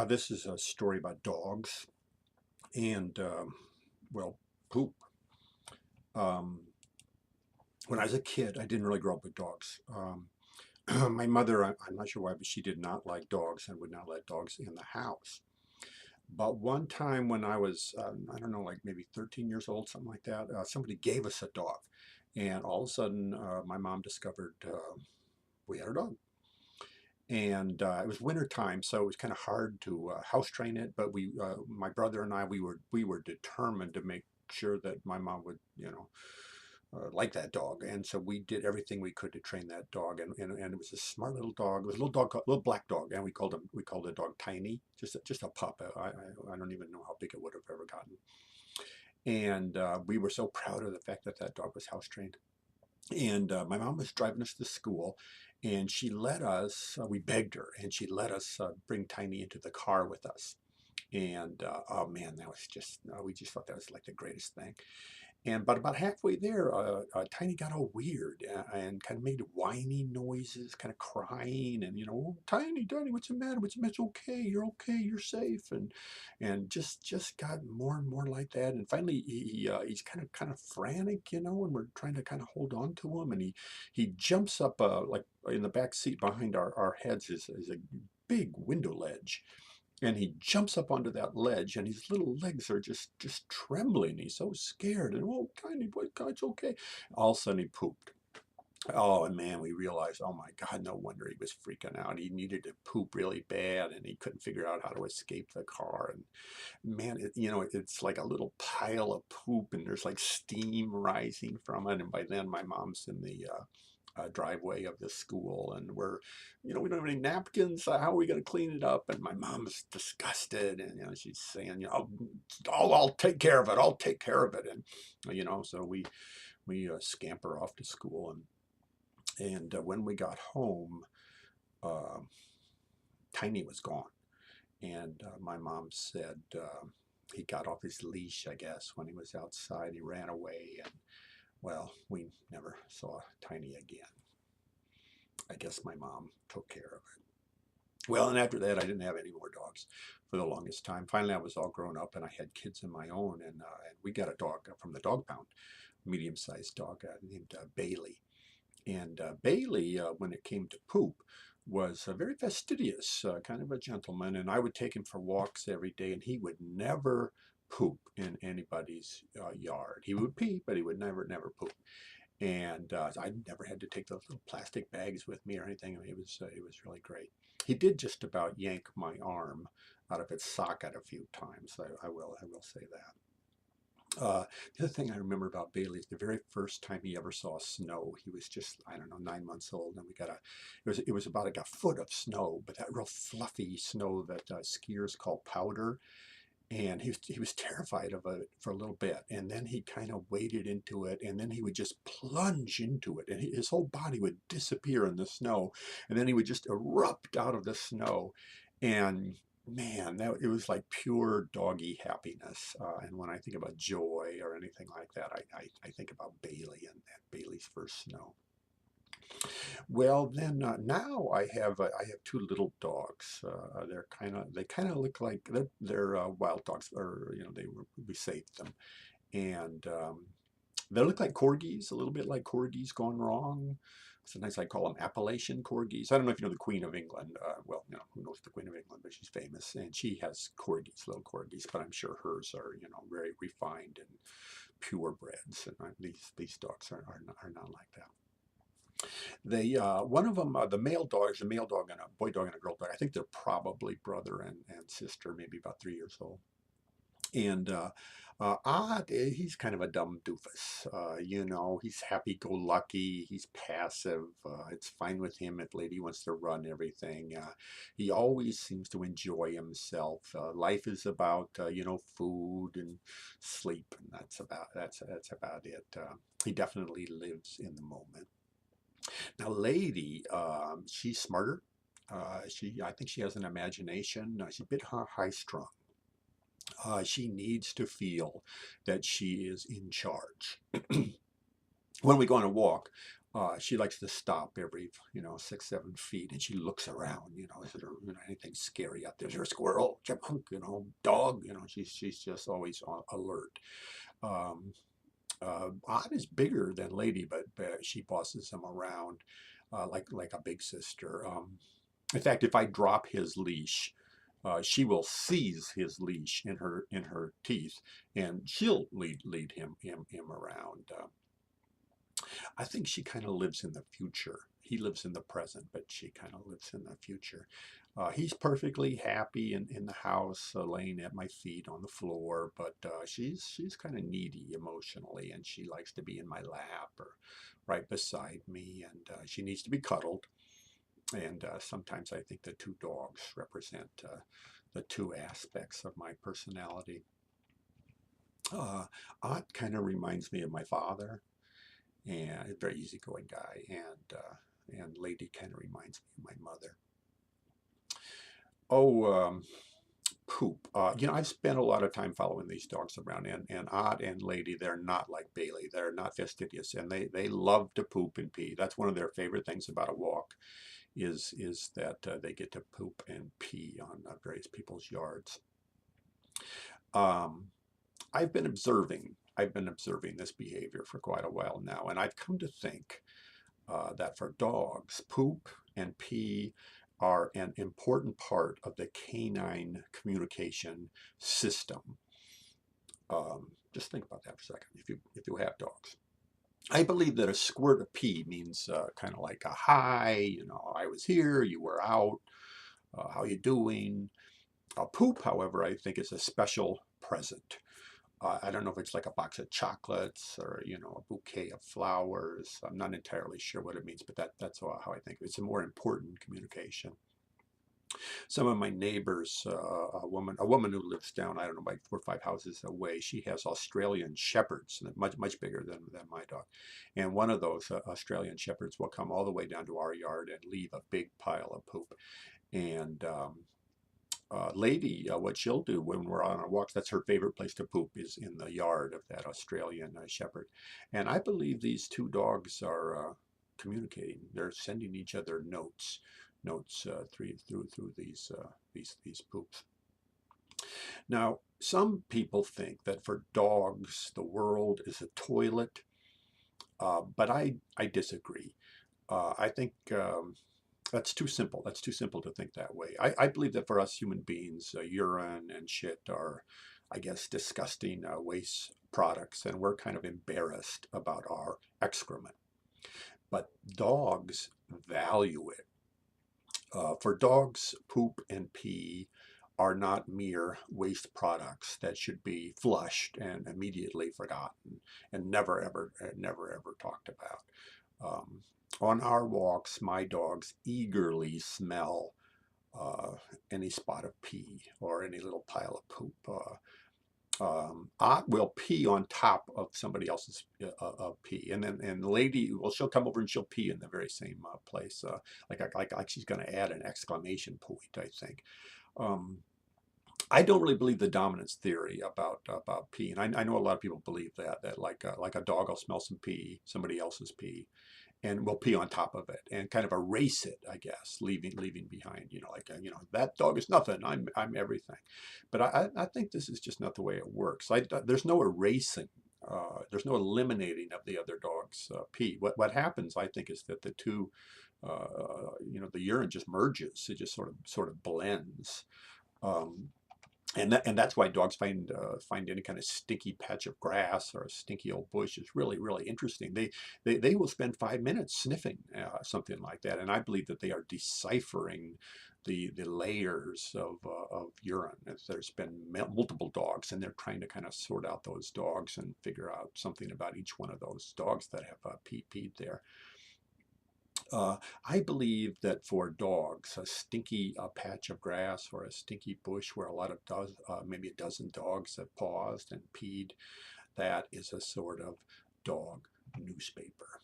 This is a story about dogs and, well, poop. Um, when I was a kid, I didn't really grow up with dogs. My mother, I'm not sure why, but she did not like dogs and would not let dogs in the house. But one time when I was, I don't know, like maybe 13 years old, something like that, somebody gave us a dog. And all of a sudden, my mom discovered we had a dog. And it was winter time, so it was kind of hard to house train it. But my brother and I, we were determined to make sure that my mom would, like that dog. And so we did everything we could to train that dog. And it was a smart little dog. It was a little dog, little black dog, and we called the dog Tiny, just a pup. I don't even know how big it would have ever gotten. And we were so proud of the fact that that dog was house trained. And my mom was driving us to school, and she let us, we begged her, and she let us bring Tiny into the car with us. And oh man, that was just, we just thought that was like the greatest thing. And but about halfway there, Tiny got all weird and kind of made whiny noises, kind of crying, and "Oh, Tiny, Tiny, what's the matter? What's the matter? It's okay. You're okay. You're safe." And just got more and more like that. And finally, he's kind of frantic, and we're trying to kind of hold on to him, and he jumps up like in the back seat behind our heads is a big window ledge, and he jumps up onto that ledge, and his little legs are just trembling. He's so scared, and "Oh, Tiny boy, God, it's okay." All of a sudden he pooped. Oh, and man, we realized, oh my God, no wonder he was freaking out. He needed to poop really bad, and he couldn't figure out how to escape the car. And man, it's like a little pile of poop, and there's like steam rising from it. And by then my mom's in the driveway of the school, and we don't have any napkins. How are we going to clean it up? And my mom's disgusted, and she's saying, I'll take care of it. I'll take care of it. And so we scamper off to school, and when we got home, uh, Tiny was gone. And my mom said he got off his leash, I guess, when he was outside. He ran away, and well, we never saw Tiny again. I guess my mom took care of it. Well, and after that, I didn't have any more dogs for the longest time. Finally, I was all grown up, and I had kids of my own, and we got a dog from the dog pound, medium-sized dog named Bailey. And Bailey, when it came to poop, was very fastidious, kind of a gentleman, and I would take him for walks every day, and he would never poop in anybody's yard. He would pee, but he would never poop. And I never had to take those little plastic bags with me or anything. I mean, it was really great. He did just about yank my arm out of its socket a few times. I will say that. The other thing I remember about Bailey is the very first time he ever saw snow. He was just, I don't know, 9 months old, and it was about like a foot of snow, but that real fluffy snow that skiers call powder. And he was terrified of it for a little bit, and then he kind of waded into it, and then he would just plunge into it, and his whole body would disappear in the snow, and then he would just erupt out of the snow. And man, it was like pure doggy happiness. And when I think about joy or anything like that, I think about Bailey and Bailey's first snow. Well, then now I have two little dogs. They kind of look like they're wild dogs, or we saved them, and they look like corgis, a little bit like corgis gone wrong. Sometimes I call them Appalachian corgis. I don't know if you know the Queen of England. Well, who knows the Queen of England, but she's famous, and she has corgis, little corgis. But I'm sure hers are, very refined and purebreds, and these dogs are not like that. One of them, the male dog is a male dog and a boy dog and a girl dog. I think they're probably brother and sister, maybe about 3 years old. And Odd, he's kind of a dumb doofus. He's happy-go-lucky. He's passive. It's fine with him if lady wants to run everything. He always seems to enjoy himself. Life is about food and sleep, and that's about it. He definitely lives in the moment. Now, Lady, she's smarter. I think she has an imagination. She's a bit high strung. She needs to feel that she is in charge. When we go on a walk, She likes to stop every, 6, 7 feet, and she looks around. Is there anything scary out there? Is there a squirrel, chipmunk, dog? She's just always on alert. Um, Odd is bigger than Lady, but she bosses him around like a big sister. In fact, if I drop his leash, she will seize his leash in her teeth, and she'll lead him around. I think she kind of lives in the future. He lives in the present, but she kind of lives in the future. He's perfectly happy in the house, laying at my feet on the floor, but she's kind of needy emotionally, and she likes to be in my lap or right beside me, and she needs to be cuddled. And sometimes I think the two dogs represent the two aspects of my personality. Uh, Ott kind of reminds me of my father, and a very easygoing guy, and Lady kind of reminds me of my mother. Oh, Poop. I've spent a lot of time following these dogs around, and Odd and Lady, they're not like Bailey. They're not fastidious, and they love to poop and pee. That's one of their favorite things about a walk, is that they get to poop and pee on various people's yards. Um, I've been observing. I've been observing this behavior for quite a while now, and I've come to think that for dogs, poop and pee are an important part of the canine communication system. Just think about that for a second. If you have dogs, I believe that a squirt of pee means kind of like a hi. I was here, you were out. How you doing? Poop, however, I think is a special present. I don't know if it's like a box of chocolates or a bouquet of flowers. I'm not entirely sure what it means, but that's how I think it's a more important communication. Some of my neighbors, a woman who lives down, I don't know, like 4 or 5 houses away, she has Australian shepherds, much bigger than my dog. And one of those Australian shepherds will come all the way down to our yard and leave a big pile of poop. And Lady, what she'll do when we're on our walks, that's her favorite place to poop, is in the yard of that Australian shepherd. And I believe these two dogs are communicating. They're sending each other notes through these poops. Now, some people think that for dogs, the world is a toilet, but I disagree. I think that's too simple. That's too simple to think that way. I believe that for us human beings, urine and shit are, I guess, disgusting waste products, and we're kind of embarrassed about our excrement. But dogs value it. For dogs, poop and pee are not mere waste products that should be flushed and immediately forgotten and never ever talked about. Um, on our walks, my dogs eagerly smell any spot of pee or any little pile of poop. Ott will pee on top of somebody else's pee, and Lady, well, she'll come over and she'll pee in the very same place, like she's going to add an exclamation point, I think. Um, I don't really believe the dominance theory about pee, and I know a lot of people believe that like a dog will smell some pee, somebody else's pee, and will pee on top of it and kind of erase it, I guess, leaving behind, like that dog is nothing. I'm everything. But I think this is just not the way it works. There's no erasing. There's no eliminating of the other dog's pee. What happens, I think, is that the two, the urine just merges. It just sort of blends. Um, and that's why dogs find any kind of stinky patch of grass or a stinky old bush is really interesting. They will spend 5 minutes sniffing something like that, and I believe that they are deciphering the layers of urine. There's been multiple dogs, and they're trying to kind of sort out those dogs and figure out something about each one of those dogs that have peed there. I believe that for dogs, a stinky patch of grass or a stinky bush where a lot of maybe a dozen dogs have paused and peed, that is a sort of dog newspaper.